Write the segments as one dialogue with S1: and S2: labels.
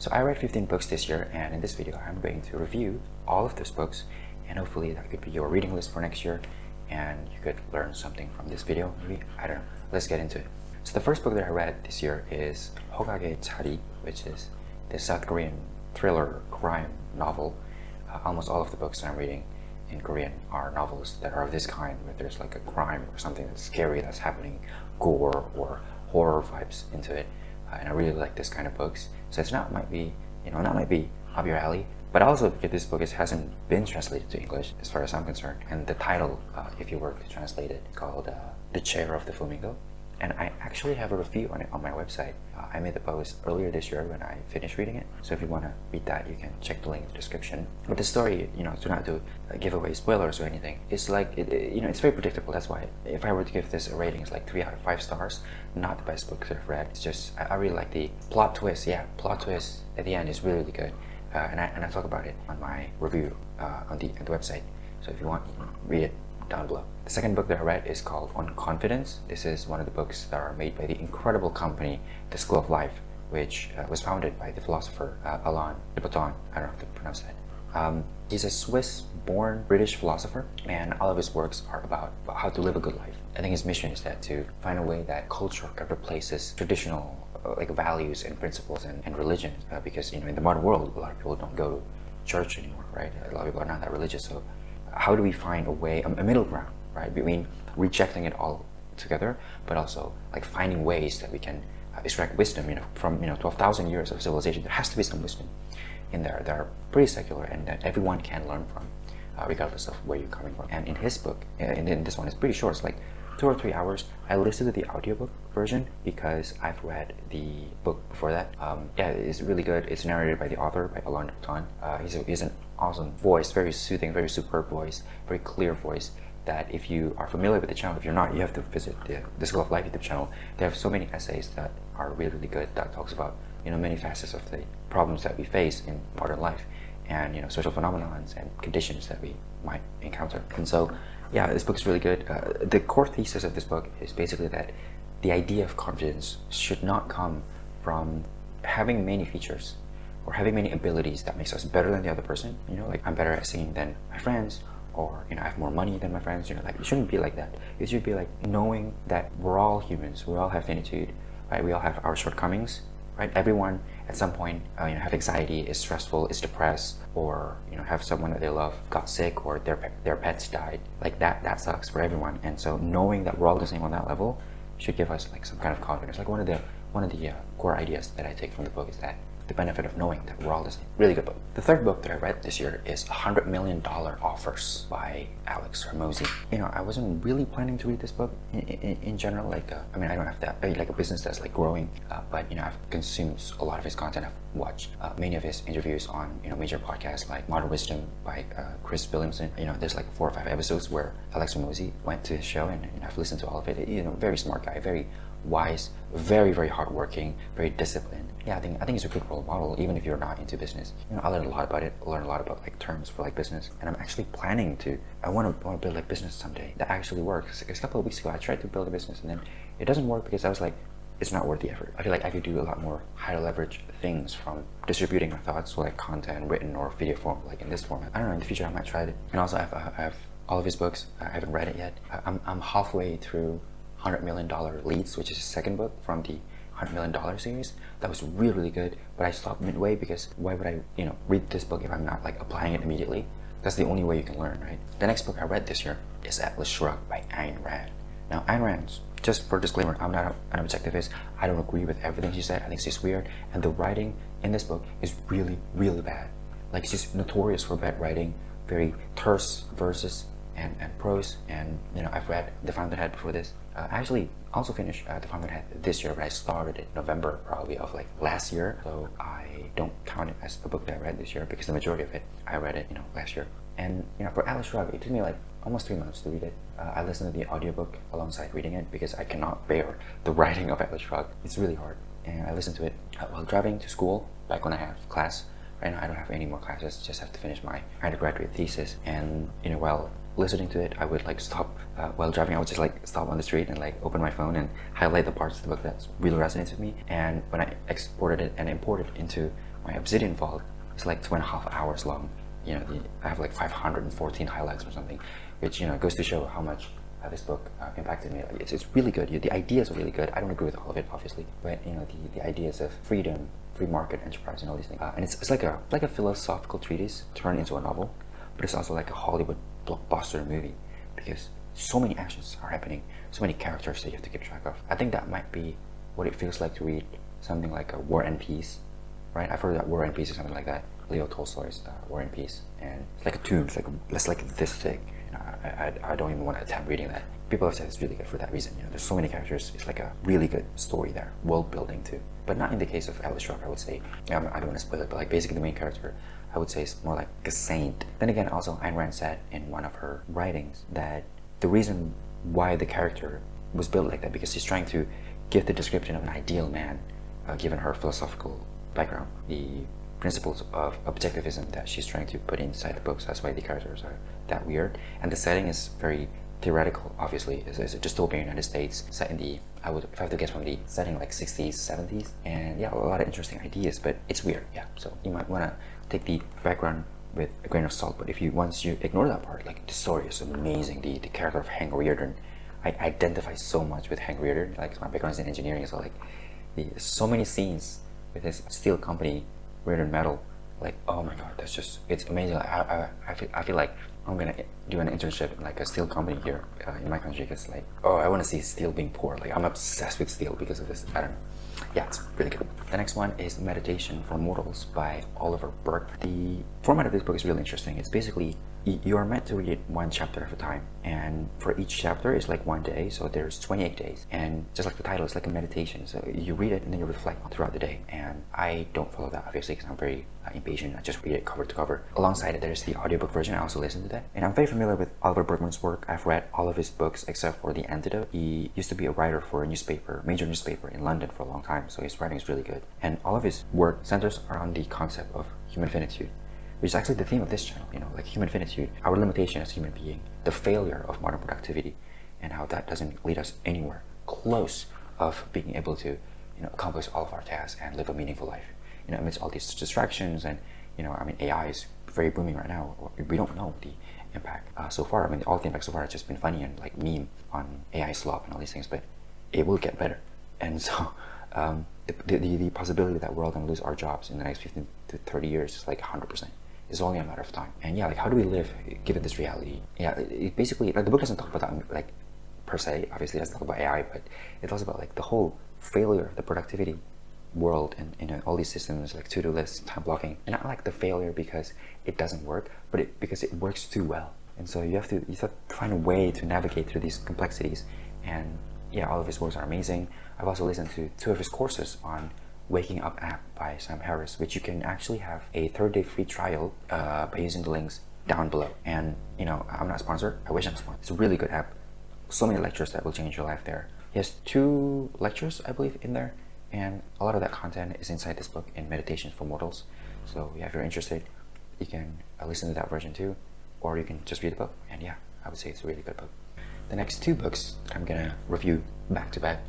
S1: So I read 15 books this year, and in this video I'm going to review all of those books, and hopefully that could be your reading list for next year and you could learn something from this video, maybe. I don't know. Let's get into it. So the first book that I read this year is Hoorayy, which is the South Korean thriller crime novel. Almost all of the books that I'm reading in Korean are novels that are of this kind, where there's like a crime or something that's scary that's happening, gore or horror vibes into it. And I really like this kind of books. So it's not might be up your alley, but also because this book hasn't been translated to English as far as I'm concerned. And the title, if you were to translate it, called The Chair of the Flamingo. And I actually have a review on it on my website. I made the post earlier this year when I finished reading it. So if you want to read that, you can check the link in the description. But the story, to not to give away spoilers or anything, it's like, it's very predictable. That's why if I were to give this a rating, it's like 3 out of 5 stars. Not the best book that I've read. It's just, I really like the plot twist. Yeah, plot twist at the end is really, really good. And I talk about it on my review on the website. So if you want, you can read it down below. The second book that I read is called On Confidence. This is one of the books that are made by the incredible company, The School of Life, which was founded by the philosopher Alain de Botton. I don't know how to pronounce that. He's a Swiss-born British philosopher, and all of his works are about how to live a good life. I think his mission is that to find a way that culture replaces traditional values and principles and religion, because in the modern world, a lot of people don't go to church anymore, right? A lot of people are not that religious. So how do we find a way, a middle ground, right, between rejecting it all together, but also finding ways that we can extract wisdom, from 12,000 years of civilization. There has to be some wisdom in there that are pretty secular and that everyone can learn from, regardless of where you're coming from. And in his book, in this one, it's pretty short. It's like 2 or 3 hours. I listened to the audiobook version because I've read the book before that. Yeah, it's really good. It's narrated by the author, by Alain de Botton. He's an awesome voice, very soothing, very superb voice, very clear voice, that if you are familiar with the channel, if you're not, you have to visit the School of Life YouTube channel. They have so many essays that are really, really good, that talks about many facets of the problems that we face in modern life, and social phenomena and conditions that we might encounter. And so yeah, this book is really good. The core thesis of this book is basically that the idea of confidence should not come from having many features or having many abilities that makes us better than the other person. Like I'm better at singing than my friends, or I have more money than my friends. It shouldn't be like that. It should be like knowing that we're all humans. We all have finitude, right? We all have our shortcomings, right? Everyone at some point have anxiety, is stressful, is depressed, or have someone that they love got sick, or their pets died. Like that sucks for everyone. And so knowing that we're all the same on that level should give us some kind of confidence. Like one of the core ideas that I take from the book is that the benefit of knowing that we're all the same. Really good book. The third book that I read this year is $100 Million Offers by Alex Hormozi. I wasn't really planning to read this book in general. I don't have that a business that's growing, but I've consumed a lot of his content. I've watched many of his interviews on major podcasts like Modern Wisdom by Chris Williamson. There's 4 or 5 episodes where Alex Hormozi went to his show, and I've listened to all of it. Very smart guy, very wise, very, very hardworking, very disciplined. Yeah, I think it's a good role model, even if you're not into business. I learned a lot about it. I learned a lot about terms for business, and I'm actually planning to. I want to build a business someday that actually works. A couple of weeks ago, I tried to build a business, and then it doesn't work because I was like, it's not worth the effort. I feel like I could do a lot more higher leverage things from distributing my thoughts, so content, written or video form, in this format. I don't know. In the future, I might try it. And also, I have all of his books. I haven't read it yet. I'm halfway through $100 Million Leads, which is his second book from the $100 Million series. That was really, really good, but I stopped midway because why would I, read this book if I'm not applying it immediately? That's the only way you can learn, right? The next book I read this year is Atlas Shrugged by Ayn Rand. Now, Ayn Rand, just for disclaimer, I'm not an objectivist. I don't agree with everything she said. I think she's weird, and the writing in this book is really, really bad. She's notorious for bad writing, very terse verses and prose. And I've read The Fountainhead before this. I actually also finished The Fountainhead this year, but I started it November probably of last year, so I don't count it as a book that I read this year because the majority of it I read it last year. And for Atlas Shrugged, it took me almost 3 months to read it. I listened to the audiobook alongside reading it because I cannot bear the writing of Atlas Shrugged. It's really hard, and I listened to it while driving to school back when I have class. Right now I don't have any more classes, just have to finish my undergraduate thesis. And while listening to it, I would stop while driving. I would just stop on the street and open my phone and highlight the parts of the book that really resonates with me. And when I exported it and imported it into my Obsidian Vault is like 2.5 hours long. You know, I have like 514 highlights or something, which, you know, goes to show how much this book impacted me. Like, it's really good. The ideas are really good. I don't agree with all of it, obviously, but you know, the ideas of freedom, free market enterprise, and all these things. And it's like a philosophical treatise turned into a novel, but it's also like a Hollywood blockbuster movie, because so many actions are happening, so many characters that you have to keep track of. I think that might be what it feels like to read something like a War and Peace, right? I've heard that War and Peace is something like that. Leo Tolstoy's War and Peace, and it's like a tome. It's like this thick. You know, I don't even want to attempt reading that. People have said it's really good for that reason. You know, there's so many characters. It's like a really good story there, world building too. But not in the case of Atlas Shrugged, I would say. I don't want to spoil it, but like basically the main character, I would say, is more like a saint. Then again, also Ayn Rand said in one of her writings that the reason why the character was built like that, because she's trying to give the description of an ideal man, given her philosophical background, the principles of objectivism that she's trying to put inside the books. That's why the characters are that weird, and the setting is very theoretical. Obviously, it's a dystopian United States set in the, if I have to guess, from the setting like 60s, 70s, and yeah, a lot of interesting ideas, but it's weird. Yeah, so you might want to take the background with a grain of salt. But once you ignore that part, like, the story is amazing. The character of Hank Rearden, I identify so much with Hank Rearden. Like, my background is in engineering, so like there's so many scenes with his steel company, Rearden Metal. Like, oh my god, it's amazing. Like, I feel like I'm gonna do an internship in like a steel company here in my country, because like, oh, I want to see steel being poured. Like, I'm obsessed with steel because of this. I don't know. Yeah, it's really good. The next one is Meditation for Mortals by Oliver Burke. The format of this book is really interesting. It's basically, you are meant to read it one chapter at a time, and for each chapter is like 1 day, so there's 28 days, and just like the title, it's like a meditation. So you read it and then you reflect throughout the day, and I don't follow that, obviously, because I'm very impatient. I just read it cover to cover. Alongside it, there's the audiobook version. I also listen to that, and I'm very familiar with Oliver Burkeman's work. I've read all of his books except for The Antidote. He used to be a writer for a major newspaper in London for a long time, so his writing is really good, and all of his work centers around the concept of human finitude, which is actually the theme of this channel. You know, like human finitude, our limitation as human being, the failure of modern productivity, and how that doesn't lead us anywhere close of being able to, you know, accomplish all of our tasks and live a meaningful life. You know, amidst all these distractions, and you know, I mean, AI is very booming right now. We don't know the impact so far. I mean, all the impact so far has just been funny and like meme on AI slop and all these things, but it will get better. And so the possibility that we're all going to lose our jobs in the next 15 to 30 years is like 100%. It's only a matter of time. And yeah, like, how do we live given this reality? Yeah, it basically, like, the book doesn't talk about that, like, per se. Obviously, it doesn't talk about AI, but it talks about like the whole failure of the productivity world, and you know, all these systems like to-do lists, time blocking, and not like the failure because it doesn't work, but because it works too well. And so you have to find a way to navigate through these complexities. And yeah, all of his works are amazing. I've also listened to 2 of his courses on Waking Up app by Sam Harris, which you can actually have a 30-day free trial by using the links down below. And you know, I'm not sponsored. I wish I'm sponsored. It's a really good app. So many lectures that will change your life there. He has 2 lectures, I believe, in there, and a lot of that content is inside this book in Meditations for Mortals. So yeah, if you're interested, you can listen to that version too, or you can just read the book. And yeah, I would say it's a really good book. The next 2 books that I'm gonna review back to back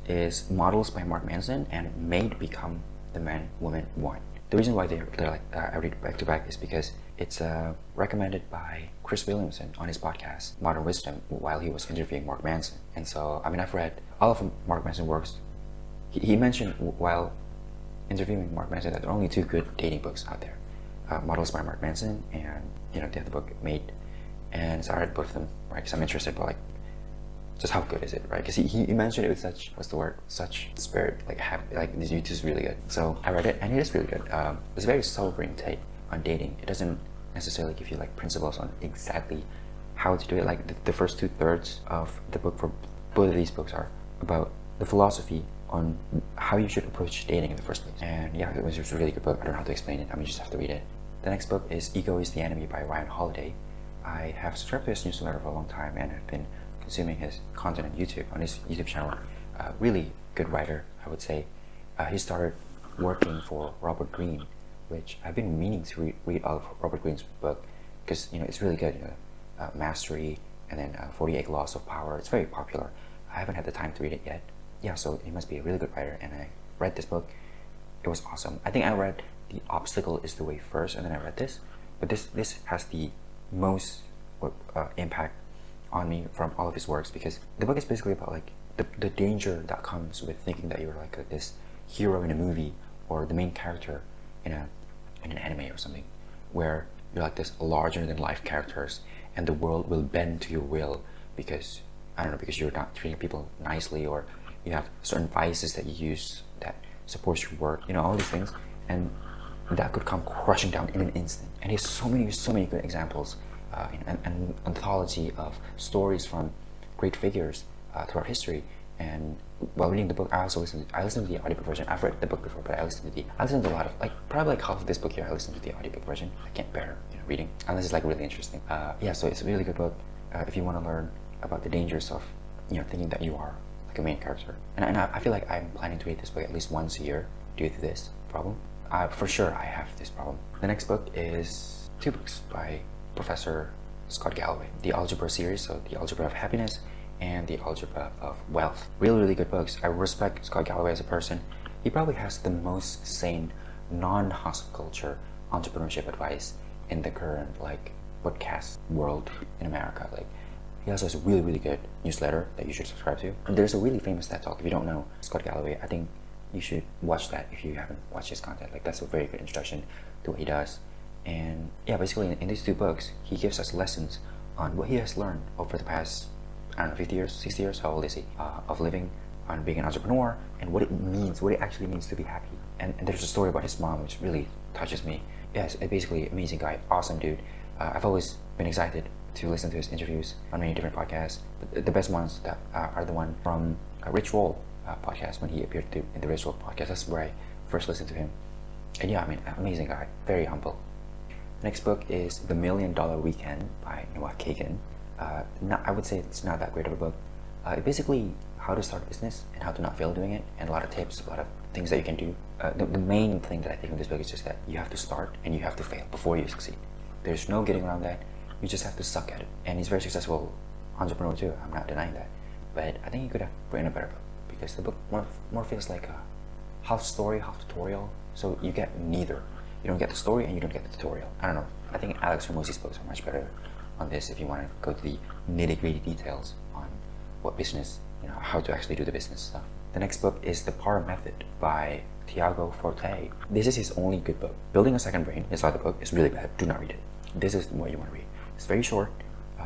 S1: is Models by Mark Manson and Made Become the Man Woman Want. The reason why they're like I read back to back is because it's recommended by Chris Williamson on his podcast Modern Wisdom while he was interviewing Mark Manson. And so, I mean, I've read all of Mark Manson's works. He mentioned while interviewing Mark Manson that there are only 2 good dating books out there, Models by Mark Manson, and you know, they have the book Made. And so I read both of them, right? Because I'm interested, but like, just how good is it, right? Because he mentioned it with such spirit, like happy, like this YouTube is really good. So I read it, and it is really good. It's a very sobering take on dating. It doesn't necessarily give you like principles on exactly how to do it. Like the first 2/3 of the book for both of these books are about the philosophy on how you should approach dating in the first place. And yeah, it was just a really good book. I don't know how to explain it. I mean, you just have to read it. The next book is Ego is the Enemy by Ryan Holiday. I have subscribed to his newsletter for a long time and have been consuming his content on YouTube, on his YouTube channel. Really good writer, I would say. He started working for Robert Greene, which I've been meaning to read all of Robert Greene's book, because you know, it's really good. You know, Mastery, and then 48 Laws of Power. It's very popular. I haven't had the time to read it yet. Yeah, so he must be a really good writer, and I read this book. It was awesome. I think I read The Obstacle is the Way first, and then I read this. But this has the most impact on me from all of his works, because the book is basically about like the danger that comes with thinking that you're like this hero in a movie, or the main character in an anime or something, where you're like this larger than life characters, and the world will bend to your will because, I don't know, because you're not treating people nicely, or you have certain vices that you use that supports your work, you know, all these things, and that could come crushing down in an instant. And he has so many good examples, an anthology of stories from great figures throughout history. And while reading the book, I listened to the audiobook version. I've read the book before, but I listened to a lot of, like, probably like half of this book here I listened to the audiobook version. I can't bear reading unless it's like really interesting. Yeah, so it's a really good book if you want to learn about the dangers of thinking that you are like a main character. And I feel like I'm planning to read this book at least once a year due to this problem. For sure I have this problem. The next book is two books by Professor Scott Galloway. The Algebra series, so the Algebra of Happiness and the Algebra of Wealth. Really good books. I respect Scott Galloway as a person. He probably has the most sane, non-hustle culture entrepreneurship advice in the current like podcast world in America. Like, he also has a really good newsletter that you should subscribe to. And there's a really famous TED Talk. If you don't know Scott Galloway, I think you should watch that if you haven't watched his content. Like, that's a very good introduction to what he does. And yeah, basically in these two books, he gives us lessons on what he has learned over the past, I don't know, 50 years, 60 years, how old is he, of living, on being an entrepreneur, and what it actually means to be happy. And there's a story about his mom which really touches me. Yes, basically amazing guy, awesome dude. I've always been excited to listen to his interviews on many different podcasts. But the best ones that are the one from Rich Roll podcast, when he appeared in the Rich Roll podcast. That's where I first listened to him. And yeah, I mean, amazing guy, very humble. The next book is The $1 Million Weekend by Noah Kagan. I would say it's not that great of a book. Basically, how to start a business and how to not fail doing it, and a lot of tips, a lot of things that you can do. The main thing that I think of this book is just that you have to start and you have to fail before you succeed. There's no getting around that. You just have to suck at it. And he's a very successful entrepreneur too. I'm not denying that. But I think he could have written a better book, because the book more feels like a half story, half tutorial. So you get neither. You don't get the story and you don't get the tutorial. I don't know. I think Alex Hormozi's books are much better on this if you want to go to the nitty-gritty details on what business, how to actually do the business stuff. The next book is The Power Method by Tiago Forte. This is his only good book. Building a Second Brain, his other book, is really bad. Do not read it. This is what you want to read. It's very short,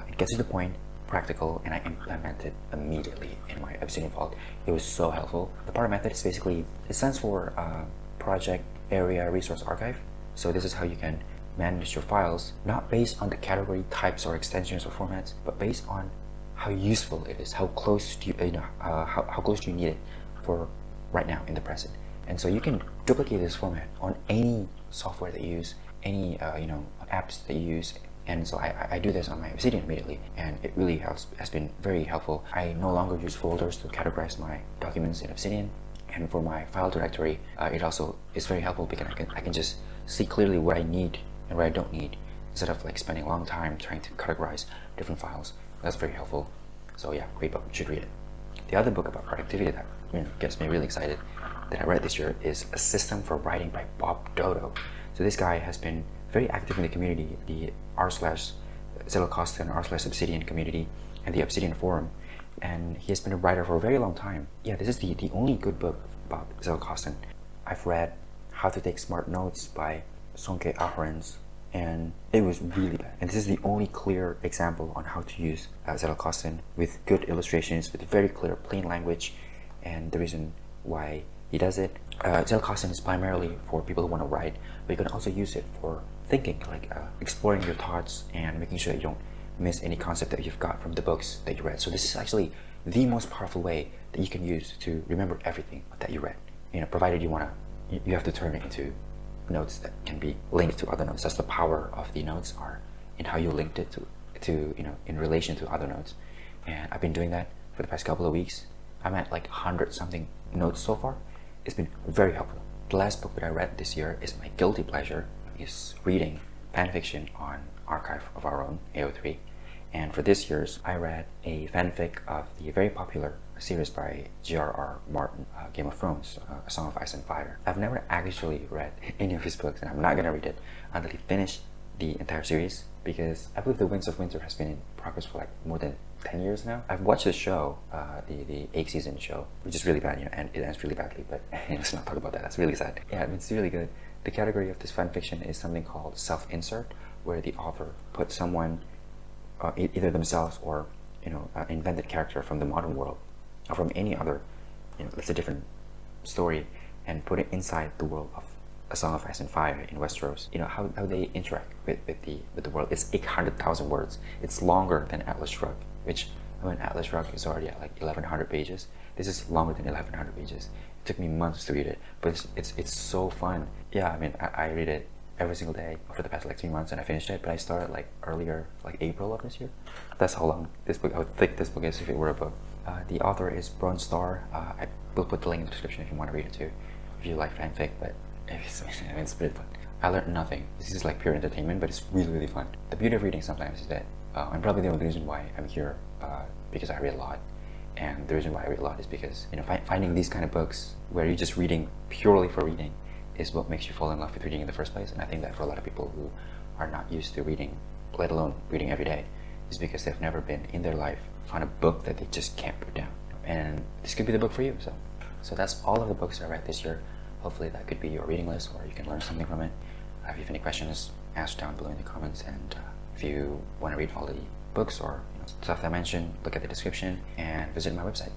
S1: it gets to the point, practical, and I implemented immediately in my Obsidian Vault. It was so helpful. The Power Method is basically, it stands for Project Area Resource Archive. So this is how you can manage your files, not based on the category types or extensions or formats, but based on how useful it is, how close do you, how close do you need it for right now in the present. And so you can duplicate this format on any software that you use, any apps that you use. And so I do this on my Obsidian immediately, and it really has been very helpful. I no longer use folders to categorize my documents in Obsidian, and for my file directory, it also is very helpful because I can just see clearly what I need and what I don't need, instead of like spending a long time trying to categorize different files. That's very helpful. So yeah, great book, you should read it. The other book about productivity that gets me really excited that I read this year is A System for Writing by Bob Doto. So this guy has been very active in the community, the r/Zelocostin, r/Obsidian community, and the Obsidian forum, and he has been a writer for a very long time. Yeah, this is the only good book about Zelocostin. I've read How to Take Smart Notes by Sonke Ahorns, and it was really bad. And this is the only clear example on how to use Zelocostin, with good illustrations, with very clear, plain language, and the reason why he does it. Zelocostin is primarily for people who want to write, but you can also use it for thinking, like exploring your thoughts and making sure that you don't miss any concept that you've got from the books that you read. So this is actually the most powerful way that you can use to remember everything that you read. Provided you have to turn it into notes that can be linked to other notes. That's the power of the notes, are in how you linked it to in relation to other notes. And I've been doing that for the past couple of weeks. I'm at like 100 something notes so far. It's been very helpful. The last book that I read this year is my guilty pleasure, is reading fanfiction on Archive of Our Own, AO3. And for this year's, I read a fanfic of the very popular a series by J.R.R. Martin, Game of Thrones, A Song of Ice and Fire. I've never actually read any of his books, and I'm not gonna read it until he finished the entire series, because I believe The Winds of Winter has been in progress for like more than 10 years now. I've watched the show, the 8th season show, which is really bad, and it ends really badly, but let's not talk about that. That's really sad. Yeah, it's really good. The category of this fan fiction is something called self-insert, where the author puts someone, either themselves or an invented character from the modern world, or from any other, let's say different story, and put it inside the world of A Song of Ice and Fire in Westeros. How they interact with the world. It's 800,000 words. It's longer than Atlas Shrugged, which, Atlas Shrugged is already at like 1,100 pages. This is longer than 1,100 pages. It took me months to read it, but it's so fun. Yeah, I read it every single day for the past like 3 months, and I finished it. But I started like earlier, like April of this year. That's how thick this book is if it were a book. The author is BronzeStar. I will put the link in the description if you want to read it too, if you like fanfic. But it's pretty fun. I learned nothing. This is like pure entertainment, but it's really, really fun. The beauty of reading sometimes is that, and probably the only reason why I'm here, because I read a lot. And the reason why I read a lot is because finding these kind of books where you're just reading purely for reading is what makes you fall in love with reading in the first place. And I think that for a lot of people who are not used to reading, let alone reading every day, is because they've never been in their life found a book that they just can't put down. And this could be the book for you. So that's all of the books I read this year. Hopefully that could be your reading list, or you can learn something from it. If you have any questions, ask down below in the comments. And if you want to read all the books or stuff I mentioned, look at the description and visit my website.